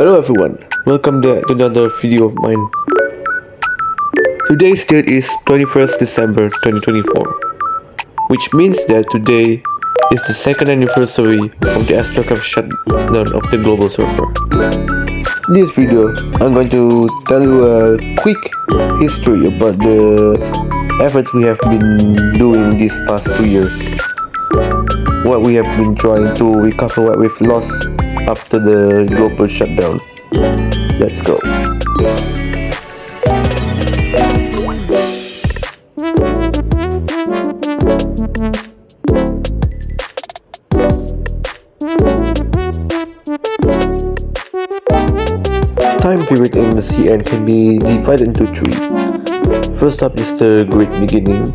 Hello everyone, welcome to another video of mine. Today's date is 21st December 2024, which means that today is the second anniversary of the Astracraft shutdown of the global server. In this video, I'm going to tell you a quick history about the efforts we have been doing these past 2 years. What we have been trying to recover what we've lost after the global shutdown. Let's go. Time period in the CN can be divided into three. First up is the Great Beginning,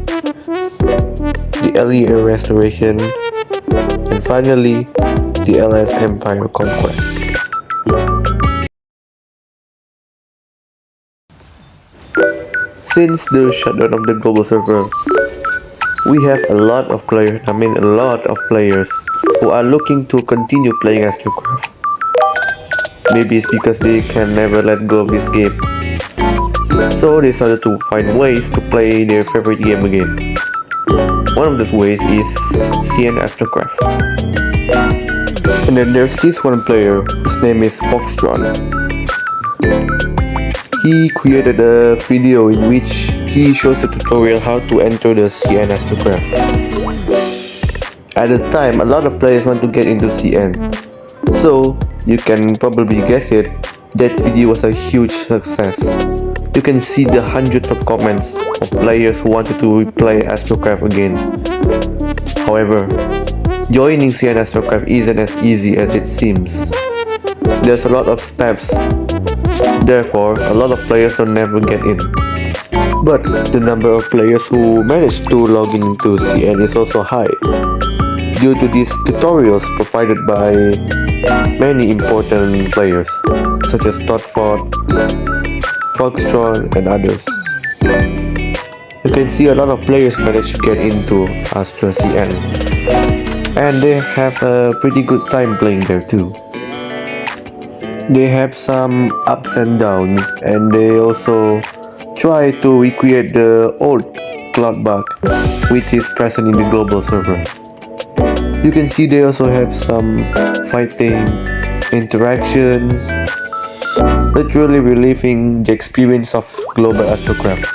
the early Restoration, and finally the LS Empire Conquest. Since the shutdown of the global server, we have a lot of players who are looking to continue playing Astracraft. Maybe it's because they can never let go of this game, so they started to find ways to play their favorite game again. One of those ways is CN Astracraft. And then there's this one player, his name is Foxtron. He created a video in which he shows the tutorial how to enter the CN Astracraft. At the time, a lot of players want to get into CN, so you can probably guess it, that video was a huge success. You can see the hundreds of comments of players who wanted to play Astracraft again. However, joining CN Astracraft isn't as easy as it seems. There's a lot of steps, therefore a lot of players don't never get in. But the number of players who manage to log into CN is also high, due to these tutorials provided by many important players such as Thoughtford, Foxtron, and others. You can see a lot of players manage to get into Astra CN, and they have a pretty good time playing there too. They have some ups and downs, and they also try to recreate the old cloud bug which is present in the global server. You can see they also have some fighting, interactions, literally reliving the experience of global Astracraft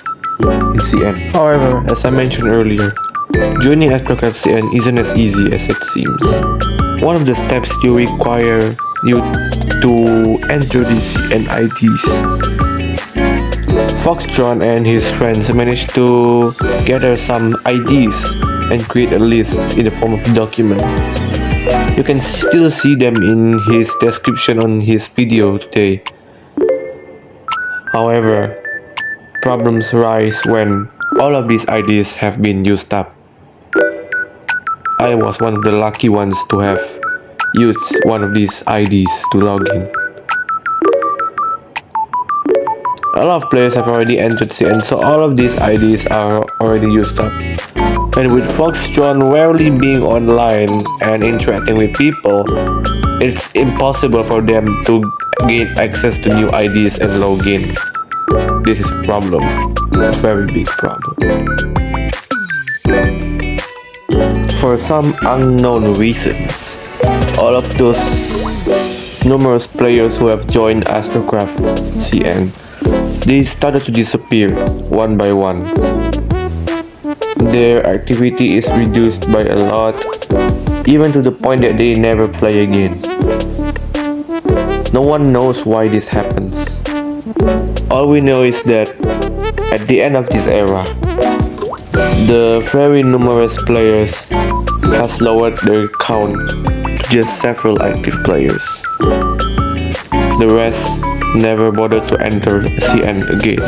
in CN. However, as I mentioned earlier, joining Astracraft CN isn't as easy as it seems. One of the steps you require you to enter the CN IDs. Foxtron and his friends managed to gather some IDs and create a list in the form of a document. You can still see them in his description on his video today. However, problems rise when all of these IDs have been used up. I was one of the lucky ones to have used one of these IDs to log in. A lot of players have already entered CN, so all of these IDs are already used up. And with Foxtron rarely being online and interacting with people, it's impossible for them to gain access to new IDs and log in. This is a problem, a very big problem. For some unknown reasons, all of those numerous players who have joined Astracraft CN, they started to disappear one by one. Their activity is reduced by a lot, even to the point that they never play again. No one knows why this happens. All we know is that at the end of this era, the very numerous players has lowered their count to just several active players. The rest never bothered to enter CN again.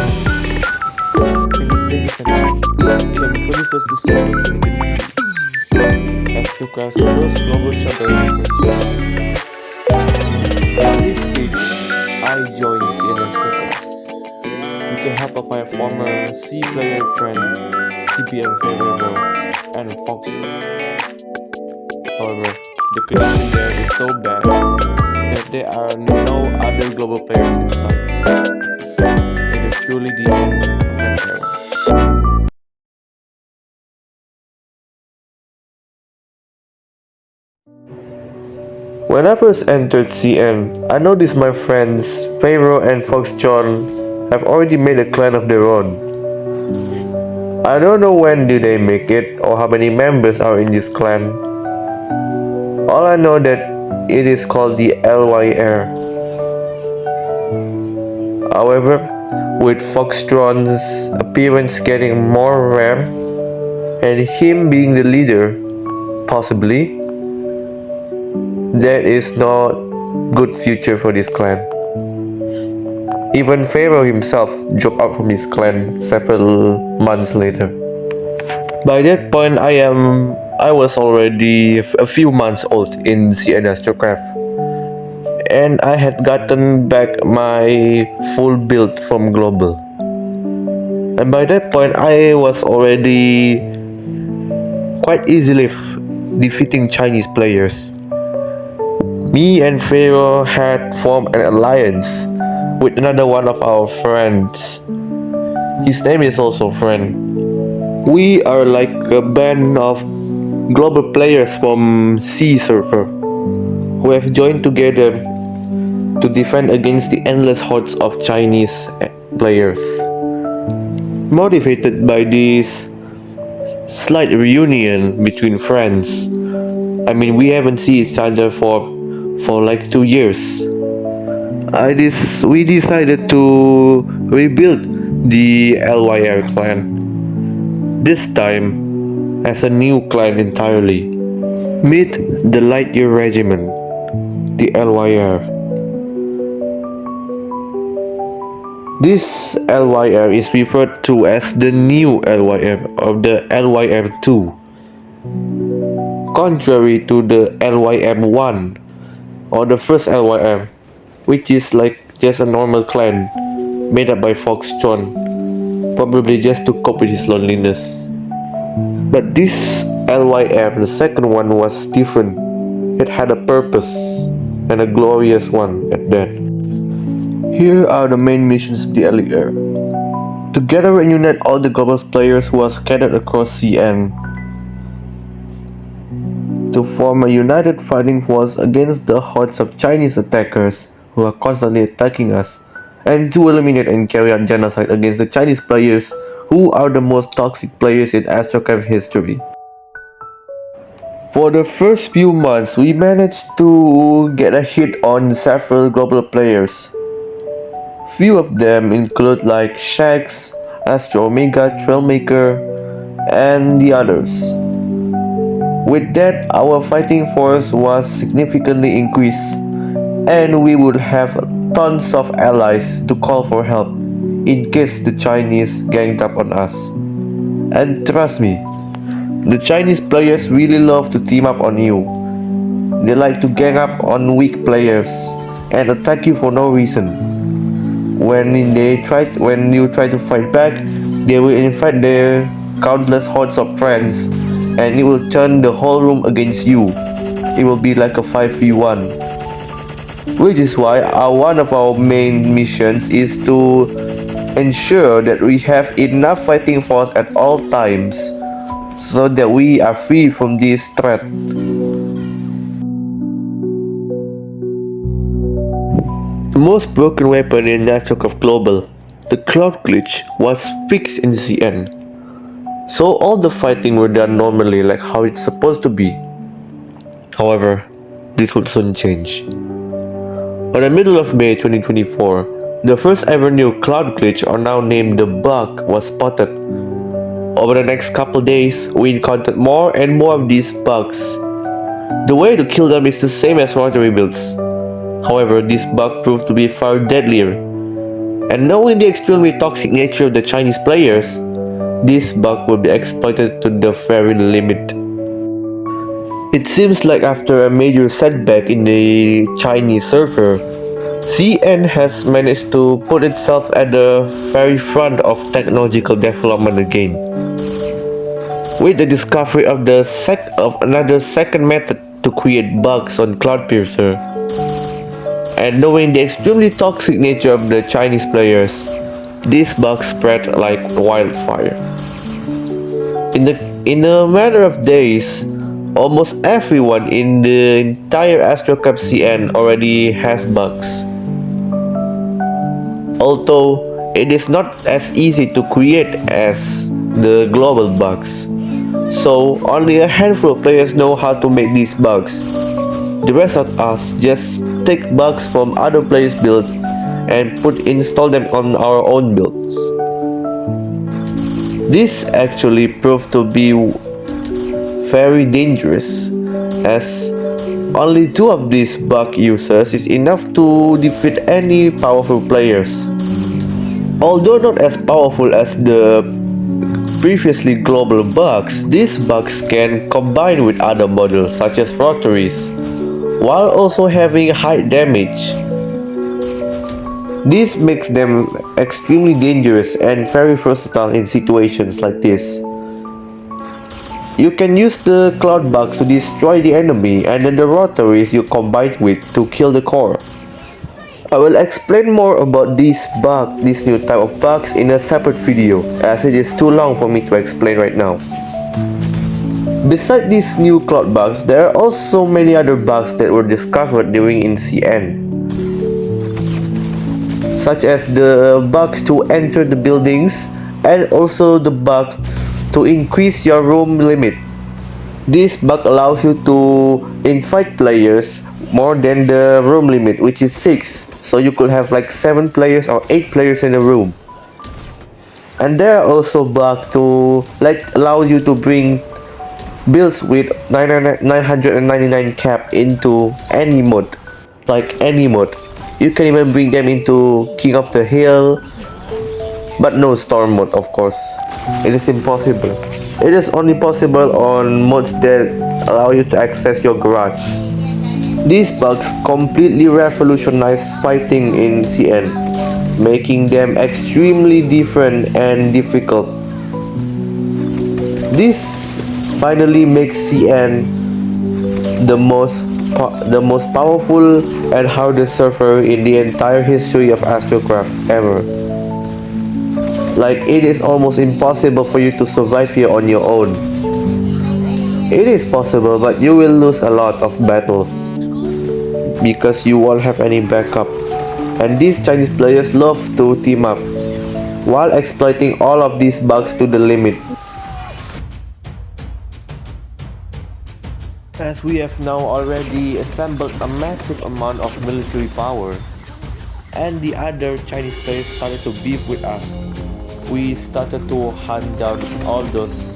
Came 21st December 2023, Astracraft's first global shutdown anniversary. On this page, I joined CN Astracraft with the help of my former C player friend, TPM Variable, and Foxtron. However, the connection there is so bad that there are no other global players in sight. It is truly the end of an era. When I first entered CN, I noticed my friends Pharaoh and Fox John have already made a clan of their own. I don't know when did they make it or how many members are in this clan. All I know that it is called the LYR. However, with Foxtron's appearance getting more rare and him being the leader, possibly, there is no good future for this clan. Even Pharaoh himself dropped out from his clan several months later. By that point, I was already a few months old in CN Astracraft, and I had gotten back my full build from Global. And by that point, I was already quite easily defeating Chinese players. Me and Pharaoh had formed an alliance with another one of our friends. His name is also Friend. We are like a band of global players from C server who have joined together to defend against the endless hordes of Chinese players. Motivated by this slight reunion between friends, I mean we haven't seen each other for like 2 years. We decided to rebuild the LYR clan. This time as a new clan entirely. Meet the Lightyear Regiment, the LYR. This LYR is referred to as the new LYR or the LYR2. Contrary to the LYM1 or the first LYR, which is like just a normal clan made up by Foxtron, probably just to cope with his loneliness. But this LYM, the second one, was different. It had a purpose, and a glorious one at that. Here are the main missions of the LYR. To gather and unite all the global players who are scattered across CN. To form a united fighting force against the hordes of Chinese attackers who are constantly attacking us. And to eliminate and carry out genocide against the Chinese players who are the most toxic players in Astracraft history. For the first few months, we managed to get a hit on several global players. Few of them include like Shax, Astro Omega, Trailmaker, and the others. With that, our fighting force was significantly increased, and we would have tons of allies to call for help in case the Chinese ganged up on us. And trust me, the Chinese players really love to team up on you. They like to gang up on weak players and attack you for no reason. When you try to fight back, they will invite their countless hordes of friends, and it will turn the whole room against you. It will be like a 5v1. Which is why one of our main missions is to ensure that we have enough fighting force at all times so that we are free from this threat. The most broken weapon in Astracraft Global, the Cloud Glitch, was fixed in CN. So all the fighting were done normally like how it's supposed to be. However, this would soon change. On the middle of May 2024, the first ever new Cloud Glitch, or now named the Bug, was spotted. Over the next couple days, we encountered more and more of these bugs. The way to kill them is the same as rotary builds. However, this bug proved to be far deadlier. And knowing the extremely toxic nature of the Chinese players, this bug will be exploited to the very limit. It seems like after a major setback in the Chinese server, CN has managed to put itself at the very front of technological development again. With the discovery of another second method to create bugs on Cloudpiercer, And knowing the extremely toxic nature of the Chinese players, these bugs spread like wildfire. In a matter of days, almost everyone in the entire Astracraft CN already has bugs. Although it is not as easy to create as the global bugs. So only a handful of players know how to make these bugs. The rest of us just take bugs from other players' builds and install them on our own builds. This actually proved to be very dangerous, as only two of these bug users is enough to defeat any powerful players. Although not as powerful as the previously global bugs, these bugs can combine with other models such as rotaries, while also having high damage. This makes them extremely dangerous and very versatile in situations like this. You can use the cloud bugs to destroy the enemy, and then the rotaries you combine with to kill the core. I will explain more about this new type of bugs in a separate video, as it is too long for me to explain right now. Besides these new cloud bugs, there are also many other bugs that were discovered during in CN, such as the bugs to enter the buildings and also the bug to increase your room limit. This bug allows you to invite players more than the room limit, which is 6, so you could have like 7 players or 8 players in a room. And there are also bugs to allow you to bring builds with 999 cap into any mode, like any mode. You can even bring them into King of the Hill, but no storm mode, of course. It is impossible. It is only possible on modes that allow you to access your garage. These bugs completely revolutionized fighting in CN, making them extremely different and difficult. This finally makes CN the most powerful and hardest server in the entire history of Astracraft ever. Like, it is almost impossible for you to survive here on your own. It is possible, but you will lose a lot of battles because you won't have any backup. And these Chinese players love to team up while exploiting all of these bugs to the limit. As we have now already assembled a massive amount of military power, and the other Chinese players started to beef with us, we started to hunt down all those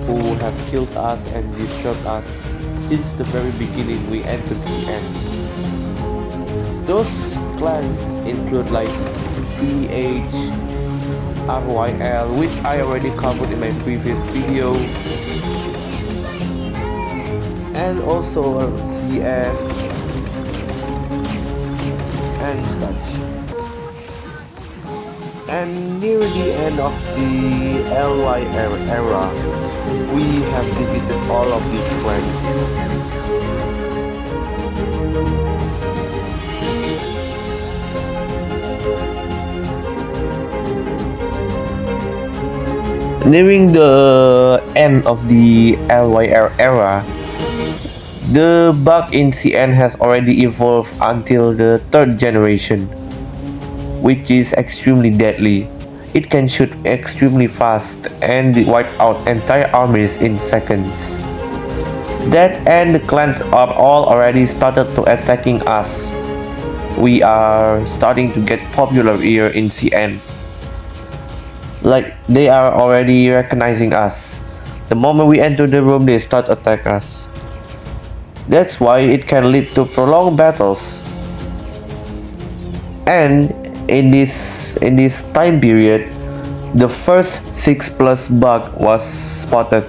who have killed us and disturbed us since the very beginning we entered CN. Those clans include like PH, RYL, which I already covered in my previous video, and also CS and such. And near the end of the LY era, we have defeated all of these clans. Nearing the end of the LY era, the bug in CN has already evolved until the 3rd generation, which is extremely deadly. It can shoot extremely fast and wipe out entire armies in seconds. That and the clans are all already started to attacking us. We are starting to get popular here in CN. Like, they are already recognizing us. The moment we enter the room, they start attack us. That's why it can lead to prolonged battles. And in this time period, the first 6+ bug was spotted.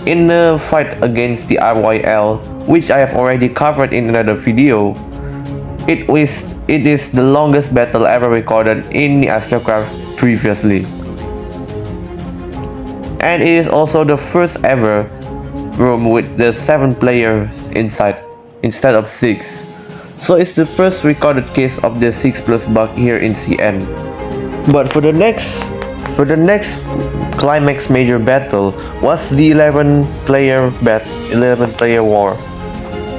In a fight against the RYL, which I have already covered in another video, it is the longest battle ever recorded in the Astracraft previously. And it is also the first ever room with the 7 players inside. instead of 6. So it's the first recorded case of the 6 plus bug here in CN. But for the next climax major battle was the 11 player war.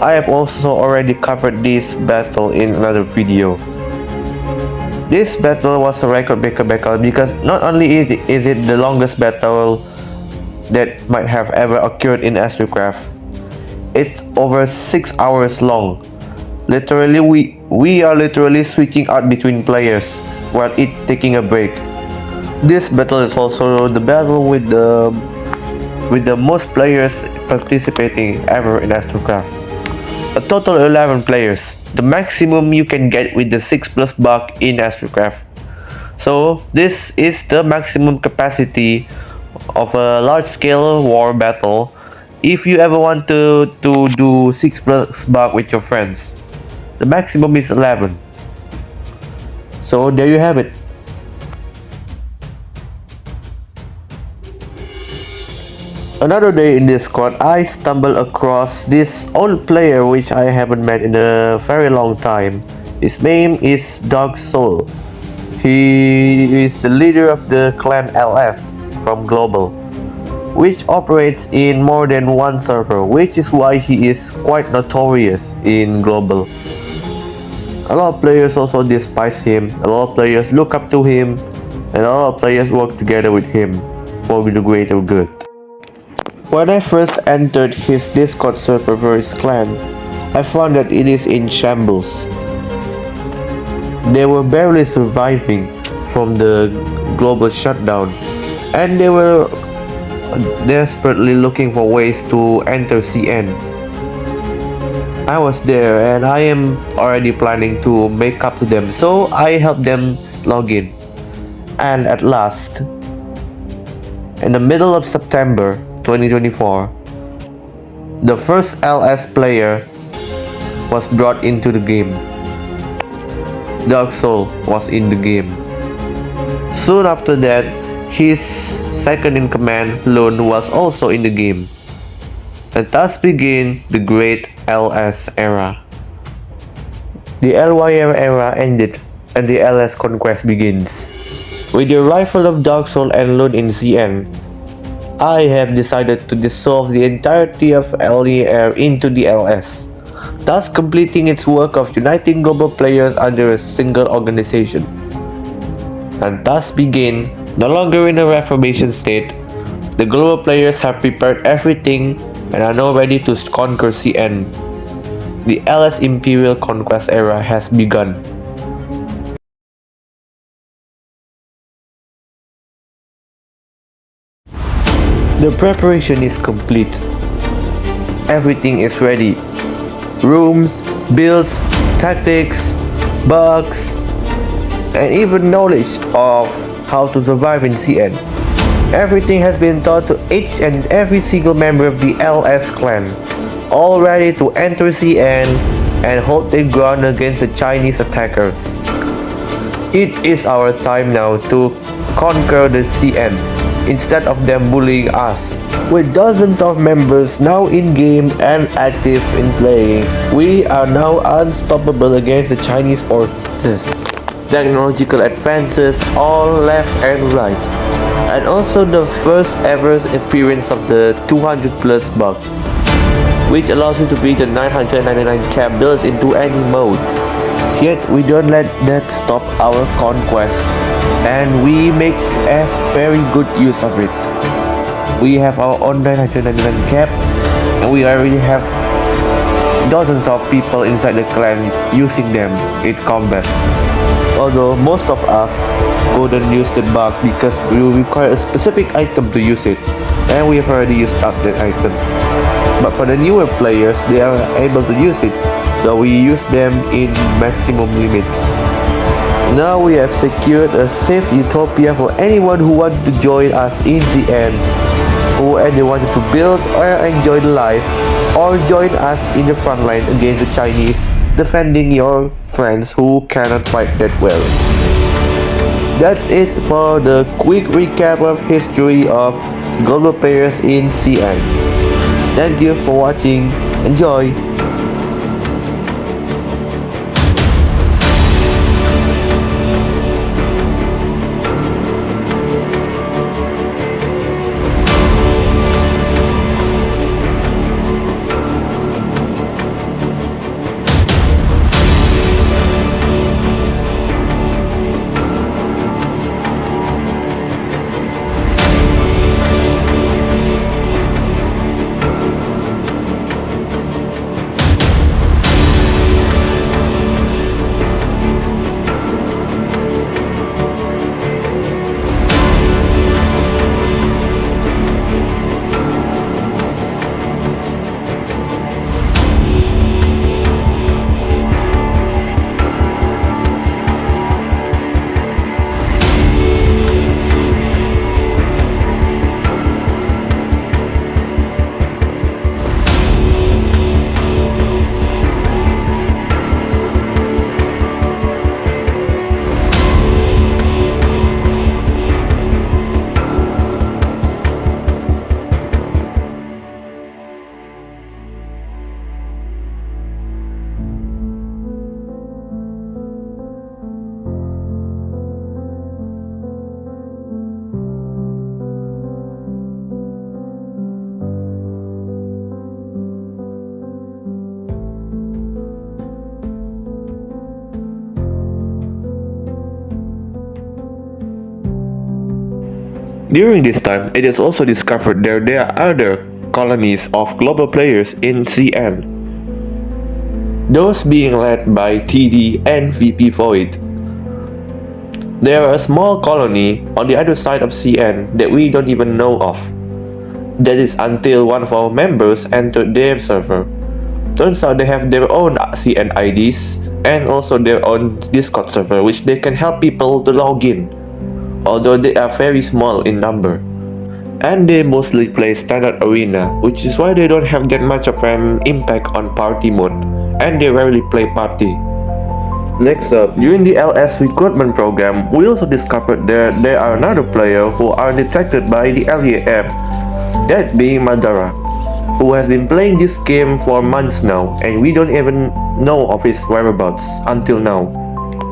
I have also already covered this battle in another video. This battle was a record-breaker battle because not only is it the longest battle that might have ever occurred in Astracraft, it's over 6 hours long. Literally, we are literally switching out between players while each taking a break. This battle is also the battle with the most players participating ever in Astracraft. A total of 11 players, the maximum you can get with the 6 plus bug in Astracraft. So this is the maximum capacity of a large scale war battle if you ever want to do 6 plus bug with your friends. The maximum is 11. So there you have it. Another day in Discord, I stumbled across this old player which I haven't met in a very long time. His name is Dog Soul. He is the leader of the clan LS from Global, which operates in more than one server, which is why he is quite notorious in Global. A lot of players also despise him, a lot of players look up to him, and a lot of players work together with him for the greater good. When I first entered his Discord server for his clan, I found that it is in shambles. They were barely surviving from the global shutdown, and they were desperately looking for ways to enter CN. I was there and I am already planning to make up to them, so I helped them log in. And at last, in the middle of September 2024, the first LS player was brought into the game. Dark Soul was in the game. Soon after that, his second in command, Lone, was also in the game. And thus began the great LS era. The LYR era ended and the LS Conquest begins. With the arrival of Dark Soul and Lone in CN, I have decided to dissolve the entirety of LYR into the LS, thus completing its work of uniting global players under a single organization. And thus begin, no longer in a reformation state, the global players have prepared everything and are now ready to conquer CN. The LS Imperial Conquest era has begun. The preparation is complete. Everything is ready. Rooms, builds, tactics, bugs, and even knowledge of how to survive in CN. Everything has been taught to each and every single member of the LS clan, all ready to enter CN and hold their ground against the Chinese attackers. It is our time now to conquer the CN instead of them bullying us. With dozens of members now in-game and active in playing, we are now unstoppable against the Chinese forces. Technological advances all left and right, and also the first ever appearance of the 200 plus bug, which allows you to beat the 999 cap builds into any mode. Yet we don't let that stop our conquest, and we make a very good use of it. We have our own 999 cap, and we already have dozens of people inside the clan using them in combat. Although most of us couldn't use the bug because we will require a specific item to use it, and we have already used up that item. But for the newer players, they are able to use it, so we use them in maximum limit. Now we have secured a safe utopia for anyone who wants to join us in CN, who either wanted to build or enjoy the life, or join us in the front line against the Chinese, defending your friends who cannot fight that well. That's it for the quick recap of history of global players in CN. Thank you for watching. Enjoy! During this time, it is also discovered there are other colonies of global players in CN, those being led by TD and VP Void. There are a small colony on the other side of CN that we don't even know of. That is until one of our members entered their server. Turns out they have their own CN IDs and also their own Discord server which they can help people to log in, although they are very small in number. And they mostly play standard arena, which is why they don't have that much of an impact on party mode, and they rarely play party. Next up, during the LS recruitment program, we also discovered that there are another player who are detected by the LA app, that being Madara, who has been playing this game for months now, and we don't even know of his whereabouts until now.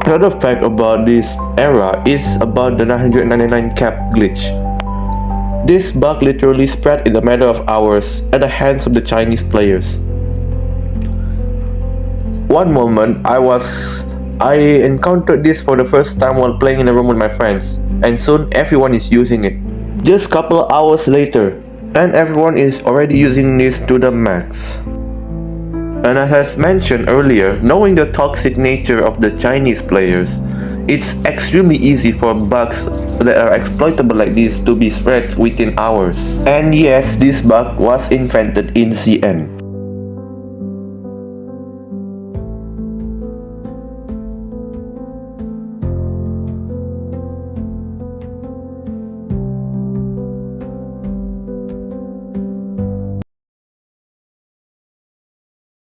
Another fact about this era is about the 999 cap glitch. This bug literally spread in a matter of hours at the hands of the Chinese players. One moment I encountered this for the first time while playing in a room with my friends, and soon everyone is using it. Just couple hours later, and everyone is already using this to the max. And as mentioned earlier, knowing the toxic nature of the Chinese players, it's extremely easy for bugs that are exploitable like this to be spread within hours. And yes, this bug was invented in CN.